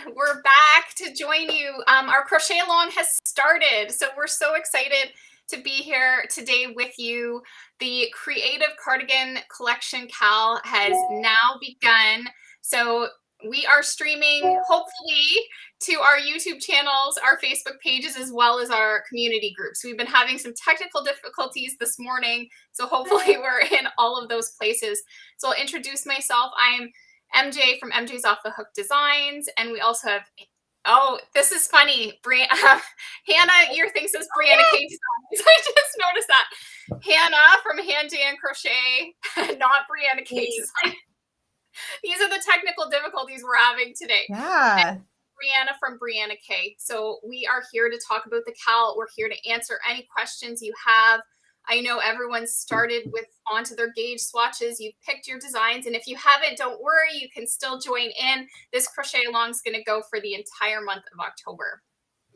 We're back to join you. Our crochet along has started, so we're so excited to be here today with you. The Creative Cardigan Collection Cal has now begun. So we are streaming, hopefully, to our YouTube channels, our Facebook pages, as well as our community groups. We've been having some technical difficulties this morning, so hopefully we're in all of those places. So I'll introduce myself. I'm MJ from MJ's Off the Hook Designs, and we also have, oh, this is funny, Hannah, your thing says Brianna K Designs. I just noticed that. Hannah from Hand J and Crochet, not Brianna K Designs. These are the technical difficulties we're having today. Yeah. And Brianna from Brianna K. So we are here to talk about the Cal. We're here to answer any questions you have. I know everyone's started with onto their gauge swatches. You've picked your designs, and if you haven't, don't worry, you can still join in. This crochet along is going to go for the entire month of October.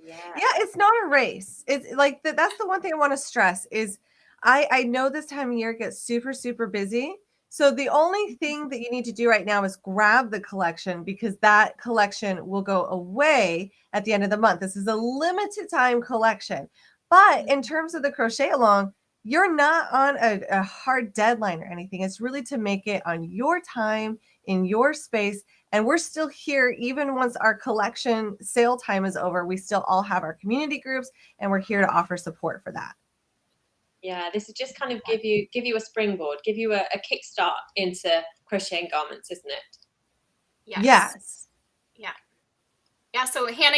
Yeah, it's not a race. It's like that's the one thing I want to stress is I know this time of year gets super, super busy. So the only thing that you need to do right now is grab the collection, because that collection will go away at the end of the month. This is a limited time collection. But in terms of the crochet along, you're not on a hard deadline or anything. It's really to make it on your time, in your space. And we're still here, even once our collection sale time is over. We still all have our community groups, and we're here to offer support for that. Yeah, this is just kind of give you a springboard, give you a kickstart into crocheting garments, isn't it? Yes. Yeah. So Hannah,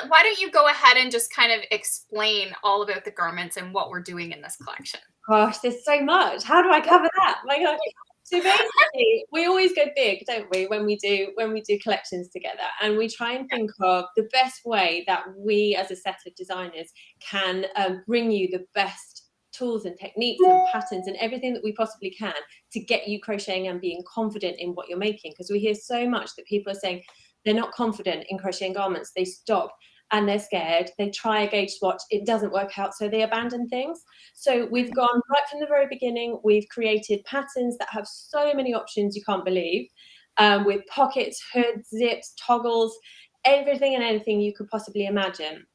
why don't you go ahead and just kind of explain all about the garments and what we're doing in this collection? Gosh, there's so much. How do I cover that? My God. So basically, we always go big, don't we, when we do collections together, and we try and think of the best way that we as a set of designers can bring you the best tools and techniques and patterns and everything that we possibly can to get you crocheting and being confident in what you're making. Because we hear so much that people are saying they're not confident in crocheting garments, they stop and they're scared, they try a gauge swatch, it doesn't work out, so they abandon things. So we've gone right from the very beginning, we've created patterns that have so many options you can't believe, with pockets, hoods, zips, toggles, everything and anything you could possibly imagine.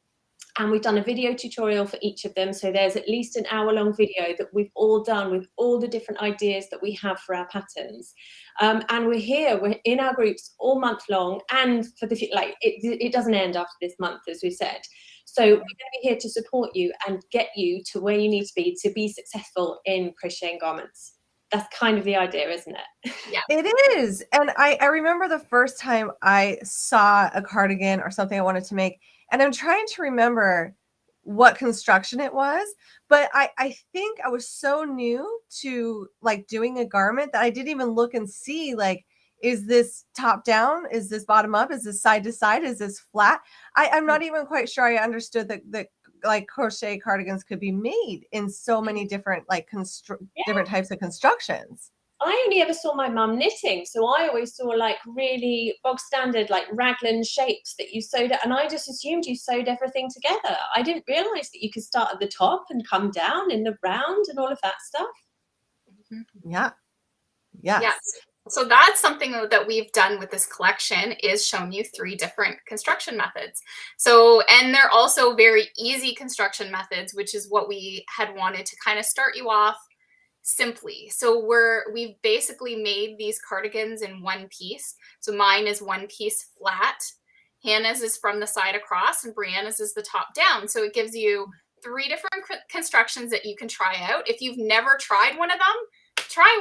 And we've done a video tutorial for each of them. So there's at least an hour-long video that we've all done with all the different ideas that we have for our patterns. And we're in our groups all month long. And for it doesn't end after this month, as we said. So we're going to be here to support you and get you to where you need to be successful in crocheting garments. That's kind of the idea, isn't it? Yeah, it is. And I remember the first time I saw a cardigan or something I wanted to make, and I'm trying to remember what construction it was, but I think I was so new to like doing a garment that I didn't even look and see, like, is this top down? Is this bottom up? Is this side to side? Is this flat? I'm not even quite sure I understood that like crochet cardigans could be made in so many different different types of constructions. I only ever saw my mum knitting, so I always saw like really bog standard like raglan shapes that you sewed, and I just assumed you sewed everything together. I didn't realize that you could start at the top and come down in the round and all of that stuff. Yeah. Yes. So that's something that we've done with this collection, is shown you 3 different construction methods. So, and they're also very easy construction methods, which is what we had wanted to kind of start you off simply. So we've basically made these cardigans in one piece. So mine is one piece flat, Hannah's is from the side across, and Brianna's is the top down. So it gives you 3 different constructions that you can try out. If you've never tried one of them, try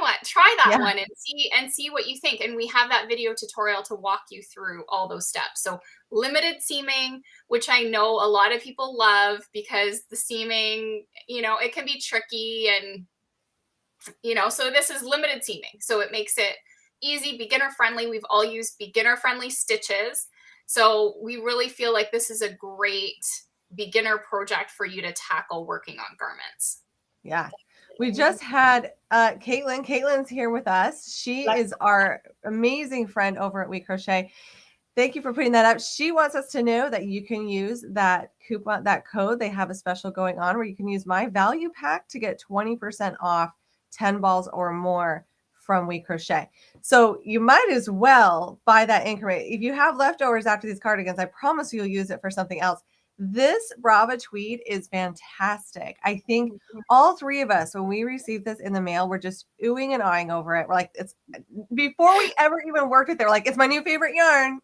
that one and see what you think. And we have that video tutorial to walk you through all those steps. So limited seaming, which I know a lot of people love, because the seaming, it can be tricky, and so this is limited seaming. So it makes it easy, beginner friendly. We've all used beginner friendly stitches. So we really feel like this is a great beginner project for you to tackle working on garments. Yeah. We just had Caitlin. Caitlin's here with us. She is our amazing friend over at We Crochet. Thank you for putting that up. She wants us to know that you can use that coupon, that code. They have a special going on where you can use my value pack to get 20% off 10 balls or more from We Crochet. So you might as well buy that increment. If you have leftovers after these cardigans, I promise you'll use it for something else. This Brava tweed is fantastic. I think all three of us, when we received this in the mail, we're just oohing and eyeing over it. We're like, it's before we ever even worked with it, we're like, it's my new favorite yarn.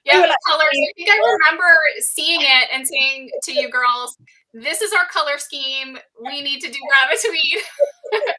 Yeah, the colors. I think I remember seeing it and saying to you girls, this is our color scheme. We need to do Brava tweed.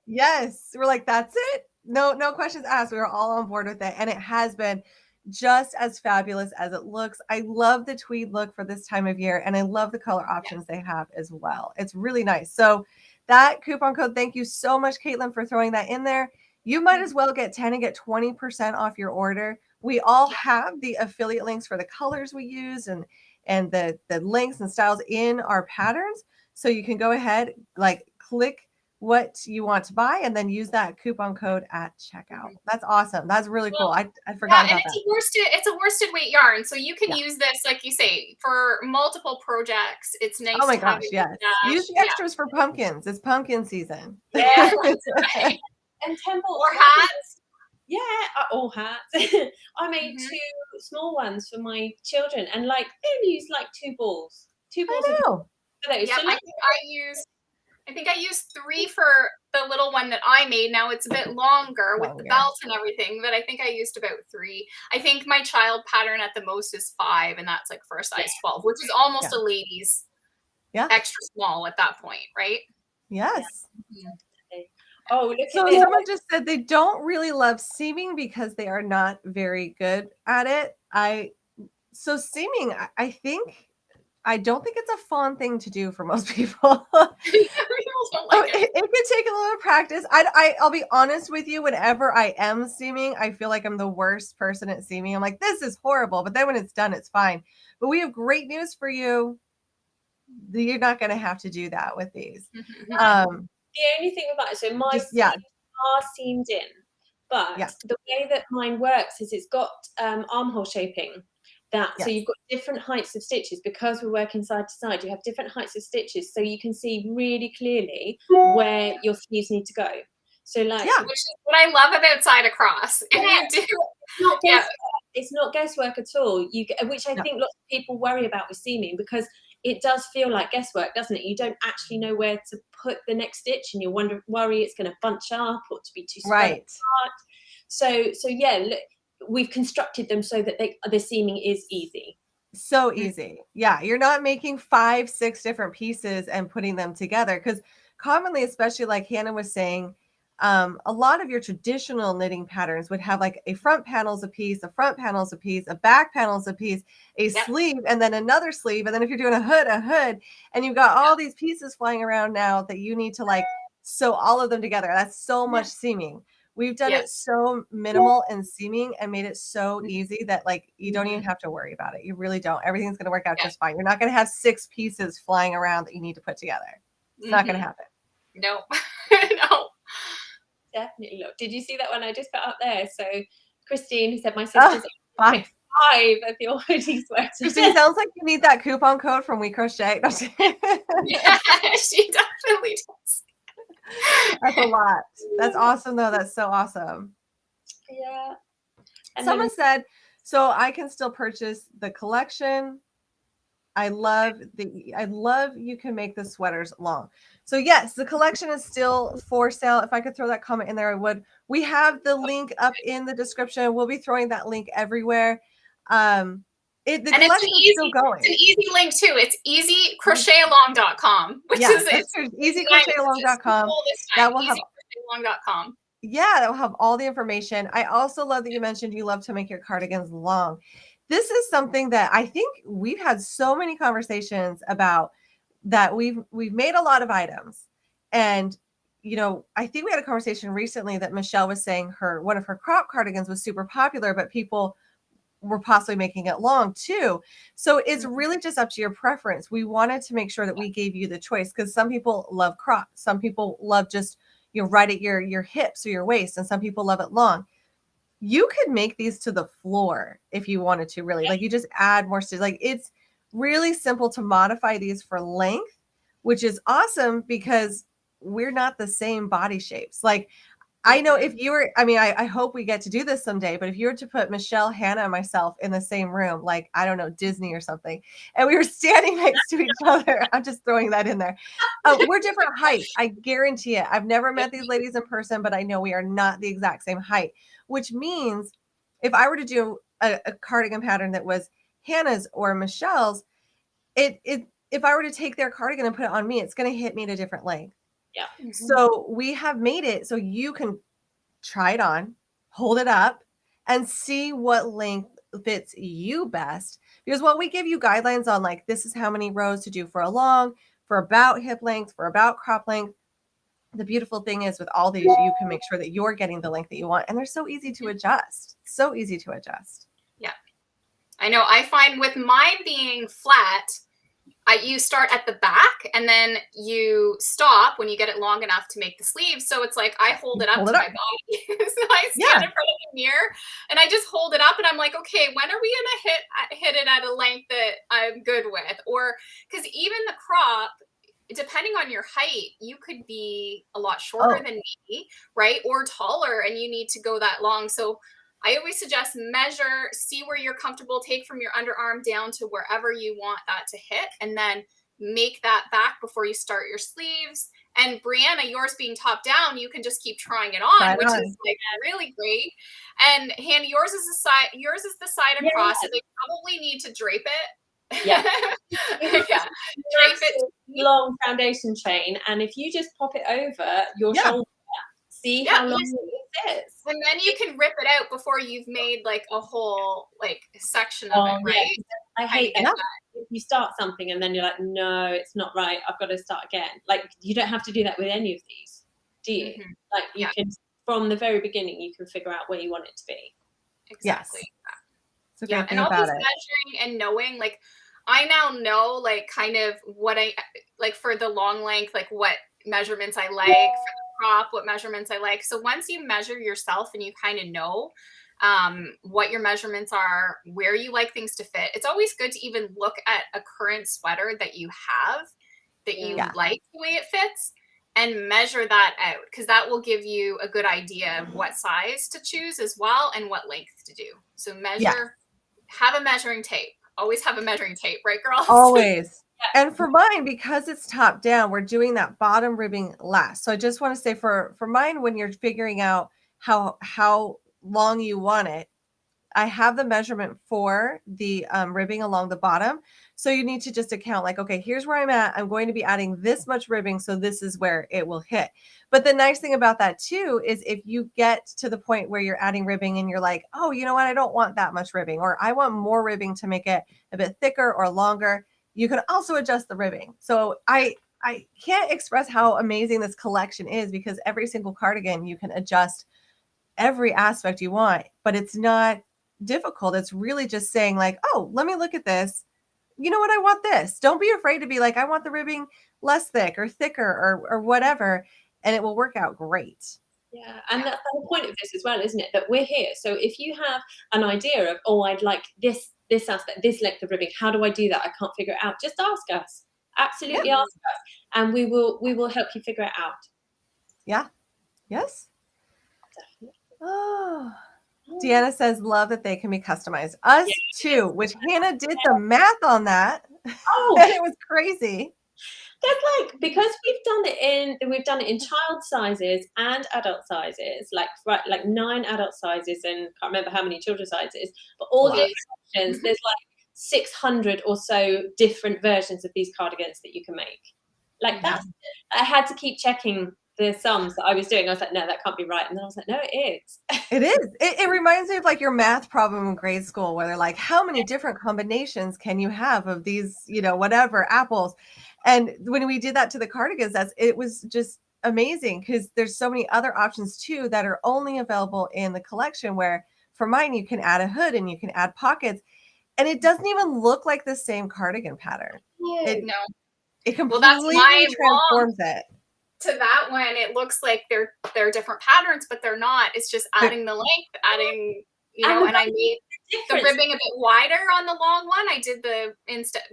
Yes. We're like, that's it. No questions asked. We were all on board with it. And it has been just as fabulous as it looks. I love the tweed look for this time of year. And I love the color options they have as well. It's really nice. So that coupon code, thank you so much, Caitlin, for throwing that in there. You might as well get 10 and get 20% off your order. We all have the affiliate links for the colors we use and the links and styles in our patterns. So you can go ahead, like click what you want to buy and then use that coupon code at checkout. That's awesome. That's really cool. I forgot about that. It's a worsted weight yarn. So you can use this, like you say, for multiple projects. It's nice. Oh my gosh, yes. Use the extras for pumpkins. It's pumpkin season. Yeah. And Temple or hats. Yeah, all hats. I made 2 small ones for my children, and like they use like 2 balls. 2 balls for those. Yeah, so I think I used 3 for the little one that I made. Now it's a bit longer with the belt and everything, but I think I used about 3. I think my child pattern at the most is 5, and that's like for a size 12, which is almost a lady's extra small at that point, right? Yes. Yeah. Oh, look so someone just said they don't really love seaming because they are not very good at it. So seaming, I don't think it's a fun thing to do for most people. It could take a little practice. I'll be honest with you. Whenever I am seaming, I feel like I'm the worst person at seaming. I'm like, this is horrible. But then when it's done, it's fine. But we have great news for you. You're not going to have to do that with these. The only thing about it, so my seams are seamed in, but the way that mine works is it's got armhole shaping. So you've got different heights of stitches because we're working side to side. You have different heights of stitches, so you can see really clearly where your sleeves need to go. So like, which is what I love about side across. It's not guesswork at all. Which I think lots of people worry about with seaming, because it does feel like guesswork, doesn't it? You don't actually know where to put the next stitch, and you worry it's going to bunch up or to be too spread apart. So yeah, look, we've constructed them so that the seaming is easy. So easy. Yeah, you're not making 5, 6 different pieces and putting them together, because commonly, especially like Hannah was saying, a lot of your traditional knitting patterns would have like a front panel's a piece, a front panel's a piece, a back panel's a piece, a sleeve, and then another sleeve. And then if you're doing a hood, and you've got all these pieces flying around now that you need to like sew all of them together. That's so much seaming. We've done it so minimal and seaming and made it so easy that like you don't even have to worry about it. You really don't. Everything's going to work out just fine. You're not going to have 6 pieces flying around that you need to put together. It's not going to happen. No. No. Definitely. Look, did you see that one I just put up there? So Christine, who said my sister's 5 of your hoodie sweater. Christine, sounds like you need that coupon code from We Crochet. Yeah, she definitely does. That's a lot. That's awesome though. That's so awesome. Yeah. And someone said, so I can still purchase the collection. I love you can make the sweaters long. So yes, the collection is still for sale. If I could throw that comment in there, I would. We have the link up in the description. We'll be throwing that link everywhere. The collection is still going. It's an easy link too. It's easycrochetalong.com, which is easycrochetalong.com. That will have easycrochetalong.com. Yeah, that will have all the information. I also love that you mentioned you love to make your cardigans long. This is something that I think we've had so many conversations about, that we've made a lot of items. And, you know, I think we had a conversation recently that Michelle was saying one of her crop cardigans was super popular, but people were possibly making it long too. So it's really just up to your preference. We wanted to make sure that we gave you the choice, because some people love crop. Some people love just, right at your hips or your waist. And some people love it long. You could make these to the floor if you wanted to, really. Like you just add more stitches. Like it's really simple to modify these for length, which is awesome because we're not the same body shapes. Like I know if you were, I mean, I hope we get to do this someday, but if you were to put Michelle, Hannah, and myself in the same room, like, I don't know, Disney or something, and we were standing next to each other, I'm just throwing that in there. We're different heights. I guarantee it. I've never met these ladies in person, but I know we are not the exact same height, which means if I were to do a cardigan pattern that was Hannah's or Michelle's, if I were to take their cardigan and put it on me, it's going to hit me at a different length. Yeah. So we have made it so you can try it on, hold it up, and see what length fits you best. Because while we give you guidelines on like, this is how many rows to do for a long, for about hip length, for about crop length, the beautiful thing is with all these, you can make sure that you're getting the length that you want. And they're so easy to adjust. So easy to adjust. Yeah. I know. I find with mine being flat, you start at the back and then you stop when you get it long enough to make the sleeves. So it's like I hold it up to my body. So I stand in front of the mirror and I just hold it up and I'm like, okay, when are we going to hit it at a length that I'm good with? Or because even the crop, depending on your height, you could be a lot shorter than me, right? Or taller and you need to go that long. So I always suggest measure, see where you're comfortable, take from your underarm down to wherever you want that to hit, and then make that back before you start your sleeves. And Brianna, yours being top down, you can just keep trying it on, which is like really great. And Hannah, yours is the side across, so they probably need to drape it. Yeah. Yeah. Drape it. Long foundation chain, and if you just pop it over your shoulder, see how long it is. And then you can rip it out before you've made like a whole like section of it, right? I hate that. If you start something and then you're like, no, it's not right, I've got to start again. Like, you don't have to do that with any of these, do you? Like, you can, from the very beginning, you can figure out where you want it to be. Exactly. Yes. And always measuring and knowing, like, I now know, like, kind of what I like for the long length, like what measurements I like, for the crop, what measurements I like. So once you measure yourself and you kind of know what your measurements are, where you like things to fit, it's always good to even look at a current sweater that you have that you like the way it fits and measure that out, because that will give you a good idea of what size to choose as well and what length to do. So measure, have a measuring tape. Always have a measuring tape, right, girls? Always. And for mine, because it's top down, we're doing that bottom ribbing last. So I just want to say for mine, when you're figuring out how long you want it, I have the measurement for the ribbing along the bottom. So you need to just account like, okay, here's where I'm at. I'm going to be adding this much ribbing. So this is where it will hit. But the nice thing about that too, is if you get to the point where you're adding ribbing and you're like, oh, you know what? I don't want that much ribbing, or I want more ribbing to make it a bit thicker or longer. You can also adjust the ribbing. So I can't express how amazing this collection is, because every single cardigan, you can adjust every aspect you want, but it's not difficult. It's really just saying like, oh, let me look at this. You know what? I want this. Don't be afraid to be like, I want the ribbing less thick or thicker or whatever, and it will work out great. Yeah, and that's the whole point of this as well, isn't it? That we're here. So if you have an idea of, oh, I'd like this aspect, this length of ribbing, how do I do that? I can't figure it out. Just ask us. Absolutely ask us, and we will help you figure it out. Yeah. Yes. Definitely. Oh. Deanna says, love that they can be customized. Us too, which Hannah did the math on that. Oh, and it was crazy. That's like, because we've done it in child sizes and adult sizes, like 9 adult sizes and can't remember how many children sizes, but all the exceptions, there's like 600 or so different versions of these cardigans that you can make. Like that's, I had to keep checking the sums that I was doing. I was like, no, that can't be right. And then I was like, no, it is. It is. It reminds me of like your math problem in grade school, where they're like, how many different combinations can you have of these, whatever, apples? And when we did that to the cardigans, it was just amazing, because there's so many other options too that are only available in the collection, where for mine, you can add a hood and you can add pockets, and it doesn't even look like the same cardigan pattern. It completely transforms it. To that one, it looks like they're different patterns, but they're not. It's just adding the length, adding, and I made the ribbing a bit wider on the long one. I did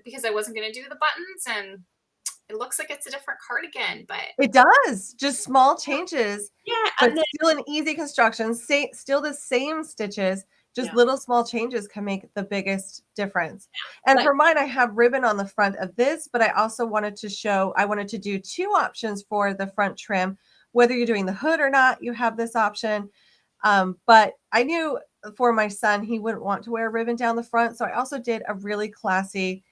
because I wasn't going to do the buttons, and it looks like it's a different cardigan, but It does. Just small changes, Yeah, but and then still an easy construction. Still the same stitches. Just Yeah. little small changes can make the biggest difference. And Like- for mine, I have ribbon on the front of this, but I also wanted to do 2 options for the front trim. Whether you're doing the hood or not, you have this option. But I knew for my son, he wouldn't want to wear a ribbon down the front. So I also did a really classy,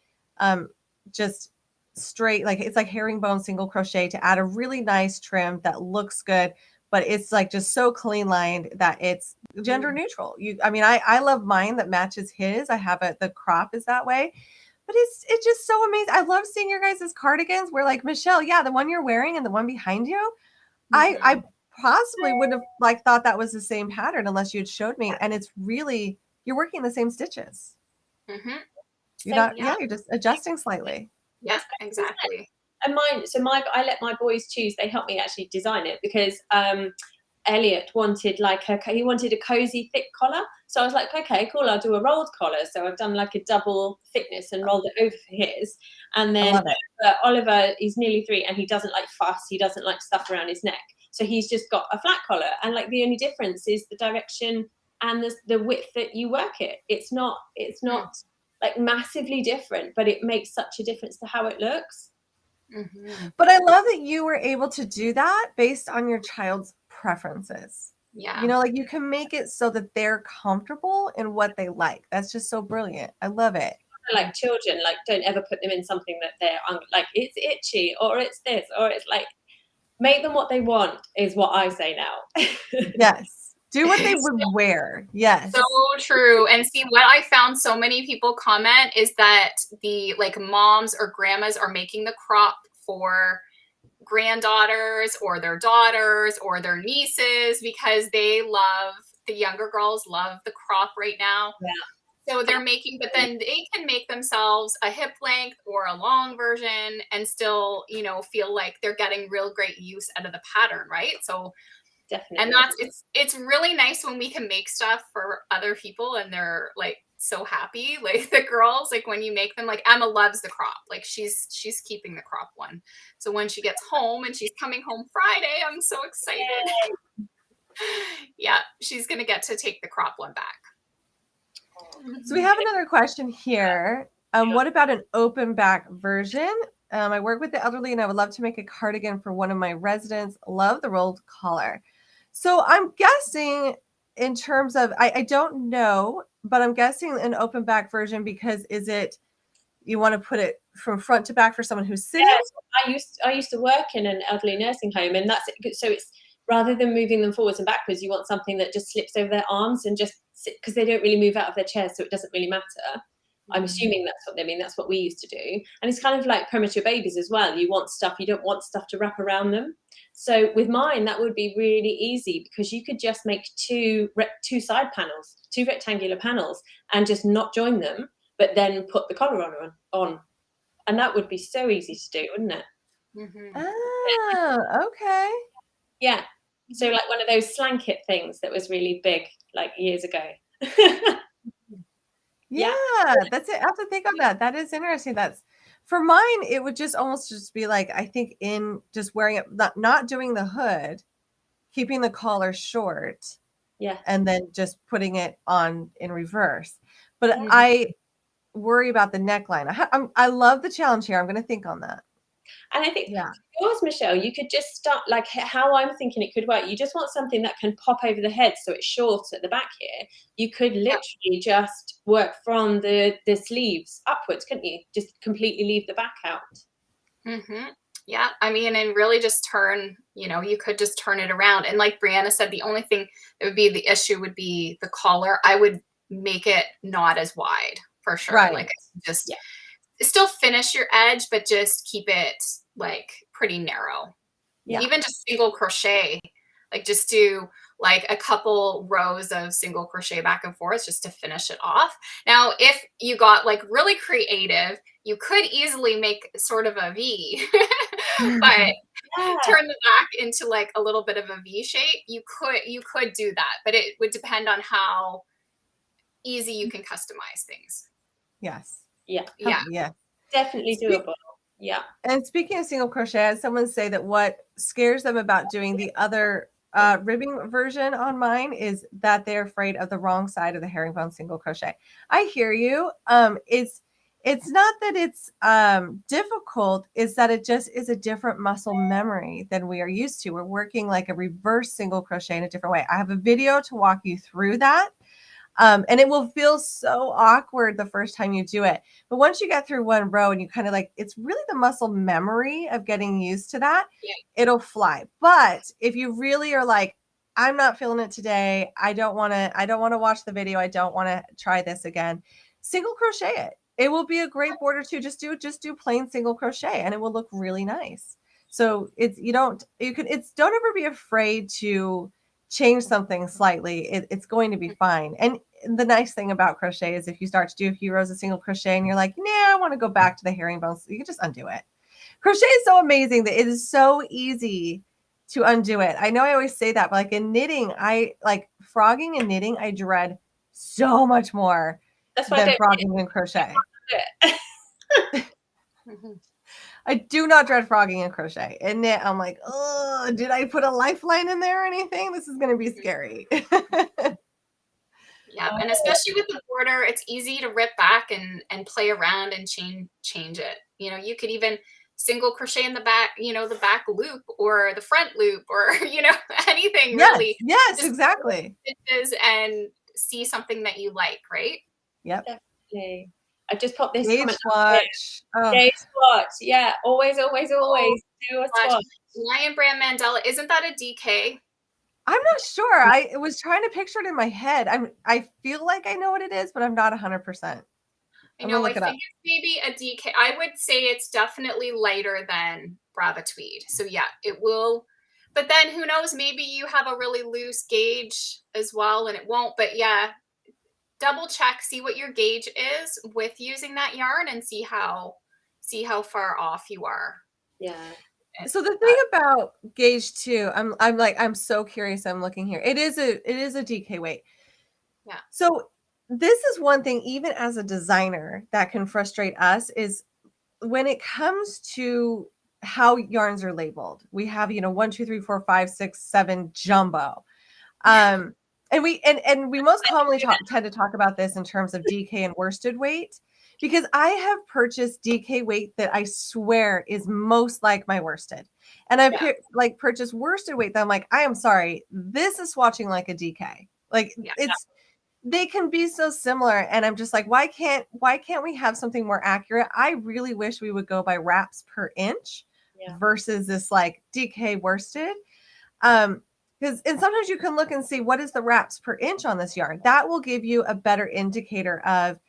just straight, like it's like herringbone single crochet to add a really nice trim that looks good, but it's like just so clean lined that it's gender neutral. I love mine that matches his. I have it, the crop is that way, but it's just so amazing. I love seeing your guys' cardigans. We're like, Michelle, yeah, the one you're wearing and the one behind you. I possibly wouldn't have thought that was the same pattern unless you'd showed me. And it's really, you're working the same stitches. Mm-hmm. So, You're just adjusting slightly. Yes, exactly. And I let my boys choose. They helped me actually design it because Elliot wanted he wanted a cozy thick collar. So I was like, okay, cool, I'll do a rolled collar. So I've done like a double thickness and rolled it over for his. And I then love it. Oliver, he's nearly 3 and he doesn't like fuss. He doesn't like stuff around his neck. So he's just got a flat collar. And like the only difference is the direction and the width that you work it. It's not like massively different, but it makes such a difference to how it looks. Mm-hmm. But I love that you were able to do that based on your child's preferences. Yeah. You know, like you can make it so that they're comfortable in what they like. That's just so brilliant. I love it. Like children, like don't ever put them in something that they're like it's itchy or it's this or it's like make them what they want is what I say now. Yes. Do what they would wear. Yes. So true. And see, what I found so many people comment is that the like moms or grandmas are making the crop for granddaughters or their daughters or their nieces because the younger girls love the crop right now. Yeah. So they're making, but then they can make themselves a hip length or a long version and still, feel like they're getting real great use out of the pattern, right? So Definitely. And it's really nice when we can make stuff for other people and they're like so happy. Like the girls, like when you make them, like Emma loves the crop. Like she's keeping the crop one. So when she gets home and she's coming home Friday, I'm so excited. Yeah, she's gonna get to take the crop one back. So we have another question here. What about an open back version? I work with the elderly and I would love to make a cardigan for one of my residents. Love the rolled collar. So I'm guessing in terms of, I don't know, but I'm guessing an open back version because you want to put it from front to back for someone who's sitting? Yes, I used to work in an elderly nursing home and that's it. So it's rather than moving them forwards and backwards, you want something that just slips over their arms and just sit because they don't really move out of their chairs, so it doesn't really matter. I'm assuming that's what they mean. That's what we used to do. And it's kind of like premature babies as well. You don't want stuff to wrap around them. So with mine, that would be really easy because you could just make two side panels, 2 rectangular panels and just not join them, but then put the collar on. And that would be so easy to do, wouldn't it? Mm-hmm. Oh, okay. Yeah. So like one of those slanket things that was really big like years ago. Yeah, that's it. I have to think on that. That is interesting. That's for mine. It would just almost just be like, I think in just wearing it, not doing the hood, keeping the collar short. Yeah. And then just putting it on in reverse. But I worry about the neckline. I love the challenge here. I'm going to think on that. And I think yours, Michelle, you could just start like how I'm thinking it could work. You just want something that can pop over the head so it's short at the back here. You could literally just work from the sleeves upwards, couldn't you? Just completely leave the back out. Mm-hmm. Yeah, I mean, and really just turn, you could just turn it around. And like Brianna said, the only thing that would be the issue would be the collar. I would make it not as wide for sure. Right. Like just still finish your edge, but just keep it like pretty narrow. Yeah. Even just single crochet, like just do like a couple rows of single crochet back and forth just to finish it off. Now, if you got like really creative, you could easily make sort of a V, but turn the back into like a little bit of a V shape. You could do that, but it would depend on how easy you can customize things. Yes. Yeah. Yeah. Definitely doable. Yeah. And speaking of single crochet, I had someone say that what scares them about doing the other ribbing version on mine is that they're afraid of the wrong side of the herringbone single crochet. I hear you. It's not that it's difficult, it's that it just is a different muscle memory than we are used to. We're working like a reverse single crochet in a different way. I have a video to walk you through that. And it will feel so awkward the first time you do it. But once you get through one row and you kind of like, it's really the muscle memory of getting used to that, Yeah. it'll fly. But if you really are like, I'm not feeling it today, I don't want to watch the video, I don't want to try this again, single crochet it. It will be a great border too. Just do plain single crochet and it will look really nice. So don't ever be afraid to change something slightly. It's going to be fine. And the nice thing about crochet is if you start to do a few rows of single crochet and you're like, nah, I want to go back to the herringbone, you can just undo it. Crochet is so amazing that it is so easy to undo it. I know I always say that, but like in knitting, I like frogging and knitting, I dread so much more than frogging and crochet. I do not dread frogging and crochet. And knit, I'm like, oh, did I put a lifeline in there or anything? This is going to be scary. Yeah, and especially with the border, it's easy to rip back and play around and change it. You know, you could even single crochet in the back, you know, the back loop or the front loop or, you know, anything really. Yes, Just exactly. stitches and see something that you like, right? Yep. Definitely. I just popped this Gauge comment swatch. Oh. Gauge swatch. Yeah, always do a swatch. Lion Brand Mandela, isn't that a DK? I'm not sure. I was trying to picture it in my head. I feel like I know what it is, but I'm not 100%. I know. I think it's maybe a DK. I would say it's definitely lighter than Brava Tweed. So yeah, it will. But then who knows? Maybe you have a really loose gauge as well, and it won't. But yeah, double check, see what your gauge is with using that yarn, and see how far off you are. Yeah. So the thing about gauge too, I'm so curious. I'm looking here. It is a DK weight. Yeah. So this is one thing, even as a designer, that can frustrate us is when it comes to how yarns are labeled. We have, 1, 2, 3, 4, 5, 6, 7 jumbo. And we most commonly tend to talk about this in terms of DK and worsted weight, because I have purchased DK weight that I swear is most like my worsted. And I've purchased worsted weight that I'm like, I am sorry, this is swatching like a DK. Like they can be so similar. And I'm just like, why can't we have something more accurate? I really wish we would go by wraps per inch versus this like DK worsted. Because sometimes you can look and see what is the wraps per inch on this yarn. That will give you a better indicator of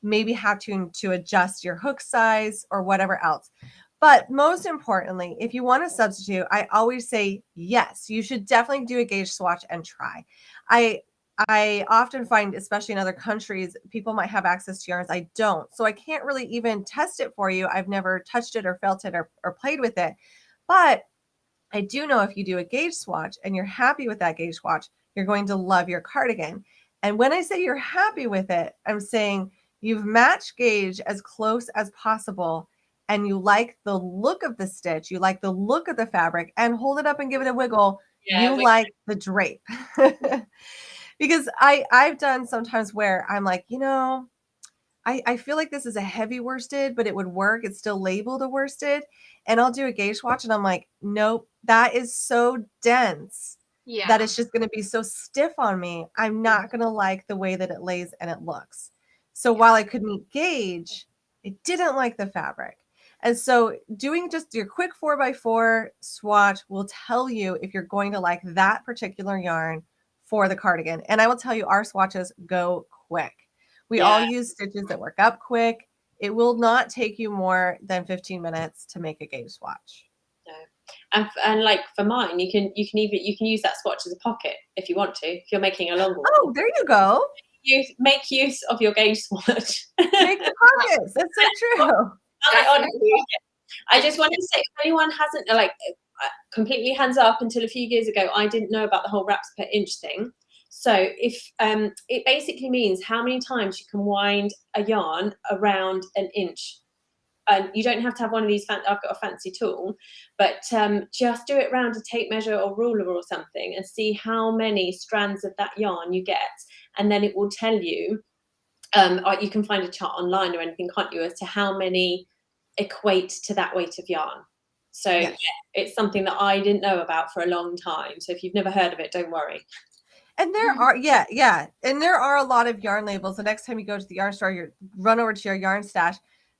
maybe how to adjust your hook size or whatever else. But most importantly, if you want to substitute, I always say, yes, you should definitely do a gauge swatch and try. I often find, especially in other countries, people might have access to yarns. I don't. So I can't really even test it for you. I've never touched it or felt it or played with it. But I do know if you do a gauge swatch and you're happy with that gauge swatch, you're going to love your cardigan. And when I say you're happy with it, I'm saying you've matched gauge as close as possible and you like the look of the stitch, you like the look of the fabric, and hold it up and give it a wiggle. You like the drape. Because I've done sometimes where I'm like, I feel like this is a heavy worsted, but it would work. It's still labeled a worsted. And I'll do a gauge swatch and I'm like, nope, that is so dense that it's just going to be so stiff on me. I'm not going to like the way that it lays and it looks. So while I could meet gauge, it didn't like the fabric. And so doing just your quick 4x4 swatch will tell you if you're going to like that particular yarn for the cardigan. And I will tell you, our swatches go quick. We all use stitches that work up quick. It will not take you more than 15 minutes to make a gauge swatch. No. And like for mine, you can use that swatch as a pocket if you want to, if you're making a long one. Oh, there you go. Make use of your gauge swatch. Make the pockets. That's so true. I just want to say, if anyone hasn't completely hands up, until a few years ago, I didn't know about the whole wraps per inch thing. So if it basically means how many times you can wind a yarn around an inch you don't have to have one of these I've got a fancy tool, but just do it round a tape measure or ruler or something and see how many strands of that yarn you get, and then it will tell you, or you can find a chart online or anything, can't you, as to how many equate to that weight of yarn. So Yes. yeah, it's something that I didn't know about for a long time, so if you've never heard of it, don't worry. And there are, yeah. And there are a lot of yarn labels. The next time you go to the yarn store, you run over to your yarn stash.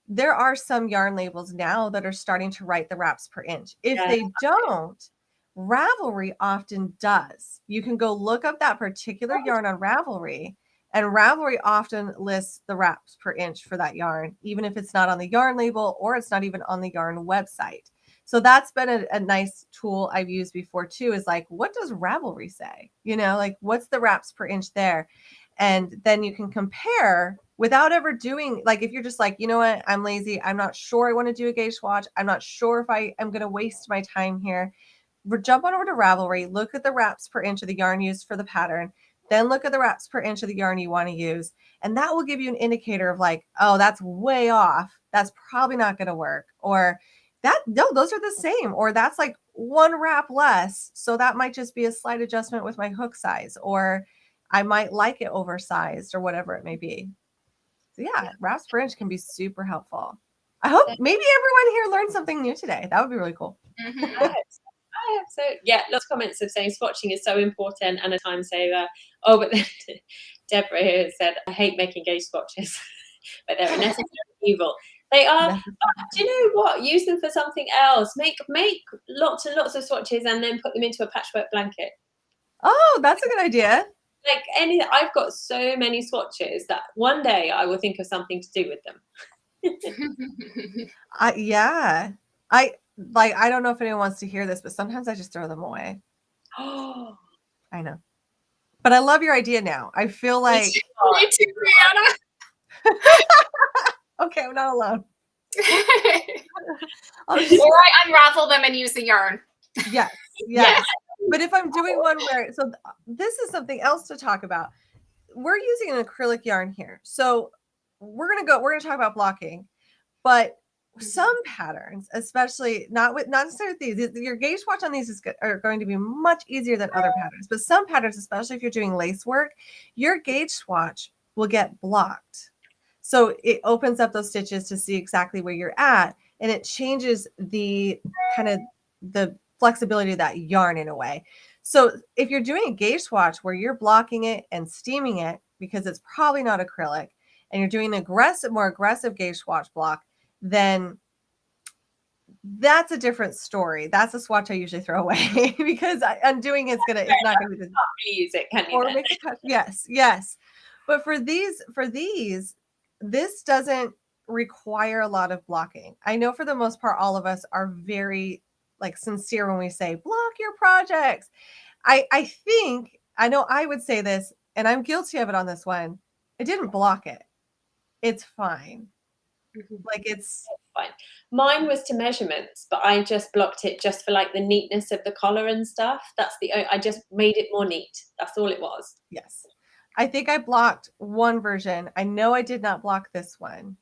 There are some yarn labels now that are starting to write the wraps per inch. If they don't, Ravelry often does. You can go look up that particular yarn on Ravelry, and Ravelry often lists the wraps per inch for that yarn, even if it's not on the yarn label or it's not even on the yarn website. So that's been a nice tool I've used before too, is like, what does Ravelry say? You know, like what's the wraps per inch there? And then you can compare without ever doing, like, if you're just like, you know what, I'm lazy, I'm not sure I want to do a gauge swatch, I'm not sure if I am going to waste my time here. Jump on over to Ravelry, look at the wraps per inch of the yarn used for the pattern, then look at the wraps per inch of the yarn you want to use. And that will give you an indicator of like, oh, that's way off. That's probably not going to work. Or that, no, those are the same. Or that's like one wrap less. So that might just be a slight adjustment with my hook size, or I might like it oversized, or whatever it may be. So yeah, wraps per inch can be super helpful. I hope maybe everyone here learned something new today. That would be really cool. I hope so. Yeah, lots of comments of saying swatching is so important and a time saver. Oh, but then Deborah here said, I hate making gauge swatches, but they're a necessary evil. They are. Do you know what? Use them for something else. Make lots and lots of swatches and then put them into a patchwork blanket. Oh, that's a good idea. Like I've got so many swatches that one day I will think of something to do with them. I don't know if anyone wants to hear this, but sometimes I just throw them away. Oh, I know. But I love your idea now. I feel like Me too, Brianna. okay, I'm not alone. Or I unravel them and use the yarn. Yes. But if I'm doing one where, so this is something else to talk about. We're using an acrylic yarn here. So we're going to talk about blocking, but some patterns, especially not necessarily these, your gauge swatch on these are going to be much easier than other patterns, but some patterns, especially if you're doing lace work, your gauge swatch will get blocked. So it opens up those stitches to see exactly where you're at, and it changes the kind of the flexibility of that yarn in a way. So if you're doing a gauge swatch where you're blocking it and steaming it because it's probably not acrylic, and you're doing an more aggressive gauge swatch block, then that's a different story. That's a swatch I usually throw away because undoing it's not gonna be the use it, can you? or make a cut. Yes. But for these, this doesn't require a lot of blocking. I know for the most part, all of us are very like sincere when we say block your projects. I think, I know I would say this, and I'm guilty of it on this one. I didn't block it. It's fine. Like it's fine. Mine was to measurements, but I just blocked it just for like the neatness of the collar and stuff. I just made it more neat. That's all it was. Yes. I think I blocked one version. I know I did not block this one.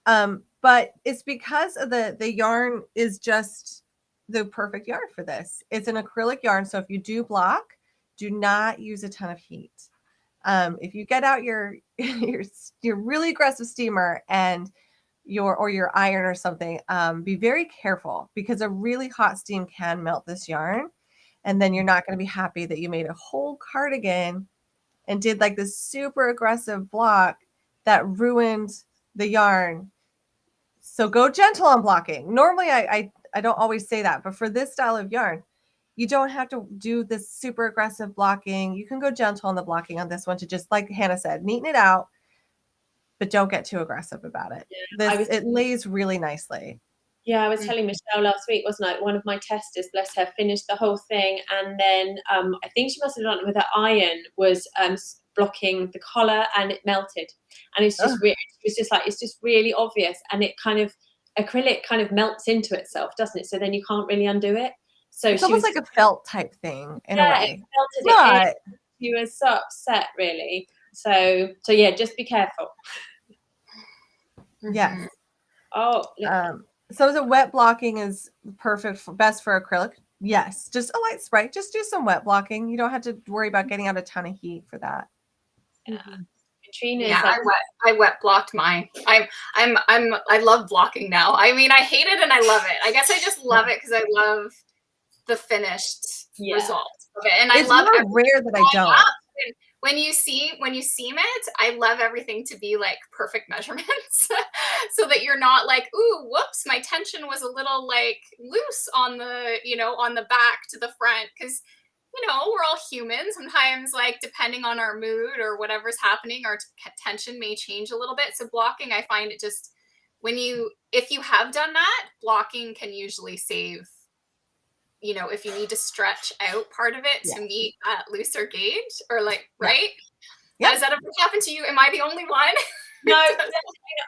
But it's because of the yarn is just the perfect yarn for this. It's an acrylic yarn. So if you do block, do not use a ton of heat. If you get out your really aggressive steamer and your iron or something, be very careful because a really hot steam can melt this yarn, and then you're not going to be happy that you made a whole cardigan and did like this super aggressive block that ruined the yarn. So go gentle on blocking. Normally I don't always say that, but for this style of yarn, you don't have to do this super aggressive blocking. You can go gentle on the blocking on this one to just, like Hannah said, neaten it out, but don't get too aggressive about it. It lays really nicely. Yeah, I was telling Michelle last week, wasn't I? One of my testers, bless her, finished the whole thing, and then I think she must have done it with her iron, was blocking the collar, and it melted. And it's just weird. It's just like, it's just really obvious, and it kind of, acrylic kind of melts into itself, doesn't it? So then you can't really undo it. So it's almost like a felt type thing in a way. It melted it in. She was so upset, really. So yeah, just be careful. Yes. Oh, So the wet blocking is perfect best for acrylic. Yes, just a light spray. Just do some wet blocking. You don't have to worry about getting out a ton of heat for that. yeah. Mm-hmm. Katrina Yeah, is like, I wet blocked mine. I love blocking now. I mean, I hate it and I love it. I guess I just love it because I love the finished result of it, and I It's love more rare that I don't. when you seam it, I love everything to be like perfect measurements so that you're not like, ooh, whoops, my tension was a little like loose on the, on the back to the front, because we're all human. Sometimes, like, depending on our mood or whatever's happening, our tension may change a little bit. So blocking, I find it just if you have done that, blocking can usually save, if you need to stretch out part of it to meet a looser gauge, or like, right? Yeah. Has that ever happened to you? Am I the only one? No,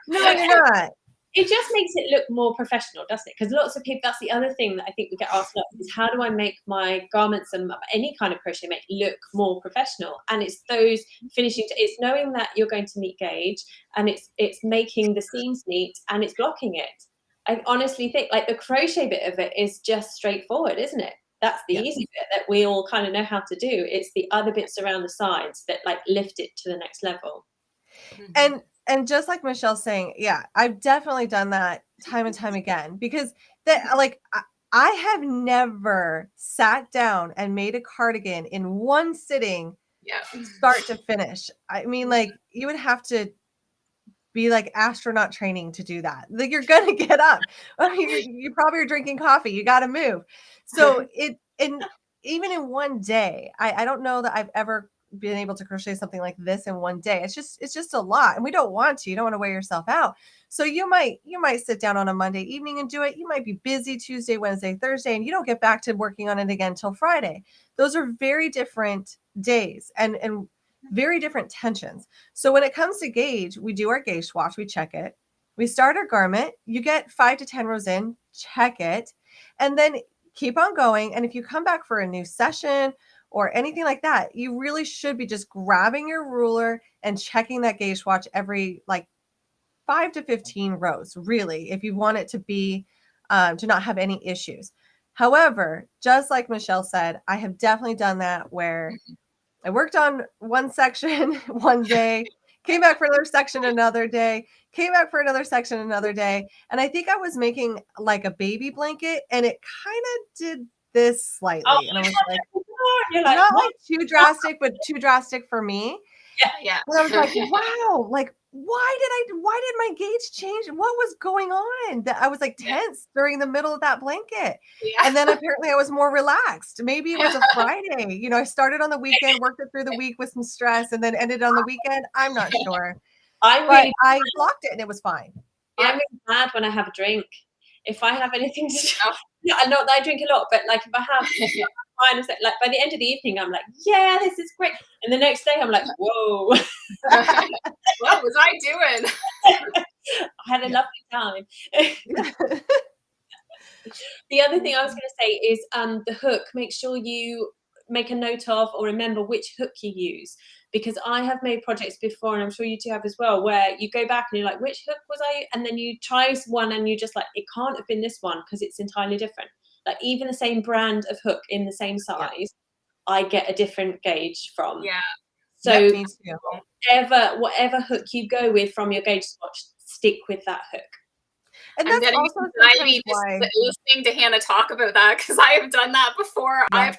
no, you're not. It just makes it look more professional, doesn't it? Because lots of people, that's the other thing that I think we get asked a lot, is how do I make my garments and any kind of crochet make look more professional? And it's those finishing, it's knowing that you're going to meet gauge, and it's making the seams neat, and it's blocking it. I honestly think like the crochet bit of it is just straightforward, isn't it? That's the easy bit that we all kind of know how to do. It's the other bits around the sides that like lift it to the next level. And just like Michelle's saying, yeah, I've definitely done that time and time again, because I have never sat down and made a cardigan in one sitting, start to finish. I mean, like, you would have to be like astronaut training to do that. Like, you're gonna get up. You probably are drinking coffee. You got to move. So even in one day, I don't know that I've ever been able to crochet something like this in one day. It's just a lot, and we don't want to. You don't want to wear yourself out. So you might sit down on a Monday evening and do it. You might be busy Tuesday, Wednesday, Thursday, and you don't get back to working on it again till Friday. Those are very different days and very different tensions. So when it comes to gauge, we do our gauge swatch, we check it. We start our garment, you get 5 to 10 rows in, check it, and then keep on going. And if you come back for a new session or anything like that, you really should be just grabbing your ruler and checking that gauge swatch every like 5 to 15 rows, really, if you want it to be to not have any issues. However, just like Michelle said, I have definitely done that where I worked on one section one day, came back for another section another day, came back for another section another day. And I think I was making like a baby blanket, and it kind of did this slightly. And I was like, not like too drastic, but too drastic for me. Yeah. And I was like, wow, like, why did my gauge change? What was going on? That I was like tense during the middle of that blanket. And then apparently I was more relaxed. Maybe it was a Friday. I started on the weekend, worked it through the week with some stress, and then ended on the weekend. I'm not sure. But I blocked it and it was fine. I'm really bad when I have a drink. If I have anything to do, not that I drink a lot, but like if I have wine, like by the end of the evening, I'm like, yeah, this is great. And the next day I'm like, whoa. What was I doing? I had a lovely time. The other thing I was going to say is the hook. Make sure you make a note of or remember which hook you use, because I have made projects before, and I'm sure you two have as well, where you go back and you're like, which hook was I? And then you try one and you just like, it can't have been this one because it's entirely different. Like even the same brand of hook in the same size, I get a different gauge from. Yeah. So me too. whatever hook you go with from your gauge swatch, stick with that hook. And that's also sometimes why listening to Hannah talk about that, because I have done that before. Yeah.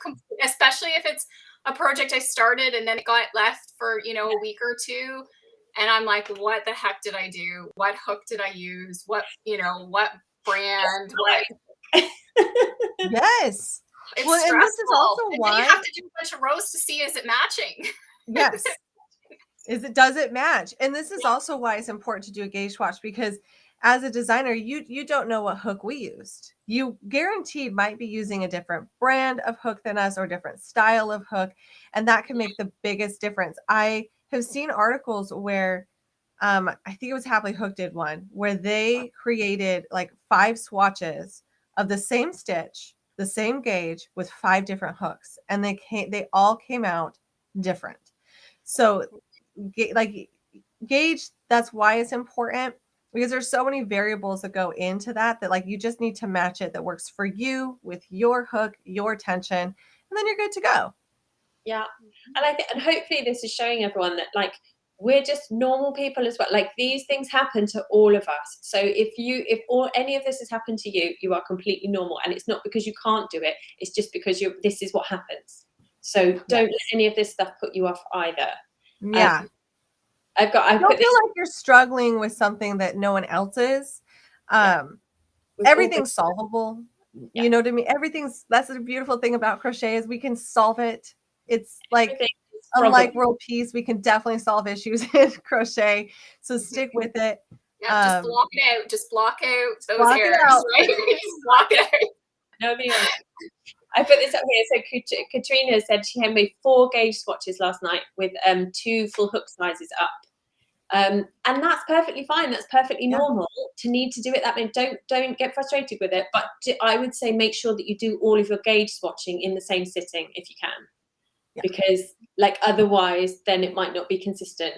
Especially if it's a project I started and then it got left for a week or two, and I'm like, what the heck did I do? What hook did I use? What what brand? What? Yes. It's well, stressful. And this is also why you have to do a bunch of rows to see, is it matching? Yes. Does it match? And this is also why it's important to do a gauge swatch, because as a designer, you don't know what hook we used. You guaranteed might be using a different brand of hook than us, or different style of hook, and that can make the biggest difference. I have seen articles where I think it was Happily Hook did one where they created like 5 swatches of the same stitch, the same gauge, with 5 different hooks, and they all came out different. So like gauge, that's why it's important. because there's so many variables that go into that like you just need to match it that works for you with your hook, your tension, and then you're good to go. Yeah. And I think, and hopefully this is showing everyone that like we're just normal people as well. Like these things happen to all of us. So if any of this has happened to you, you are completely normal. And it's not because you can't do it. It's just because this is what happens. So don't let any of this stuff put you off either. Yeah. Don't feel like you're struggling with something that no one else is. Everything's solvable. You know what I mean? That's the beautiful thing about crochet is we can solve it. It's like, unlike world peace, we can definitely solve issues in crochet. So stick with it. Yeah, just block it out. Just block out those errors, right? Just block it out. No, I put this up here. So Katrina said she had made 4 gauge swatches last night with 2 full hook sizes up. And that's perfectly fine. That's perfectly normal to need to do it that way. Don't get frustrated with it. But I would say make sure that you do all of your gauge swatching in the same sitting if you can. Because like otherwise then it might not be consistent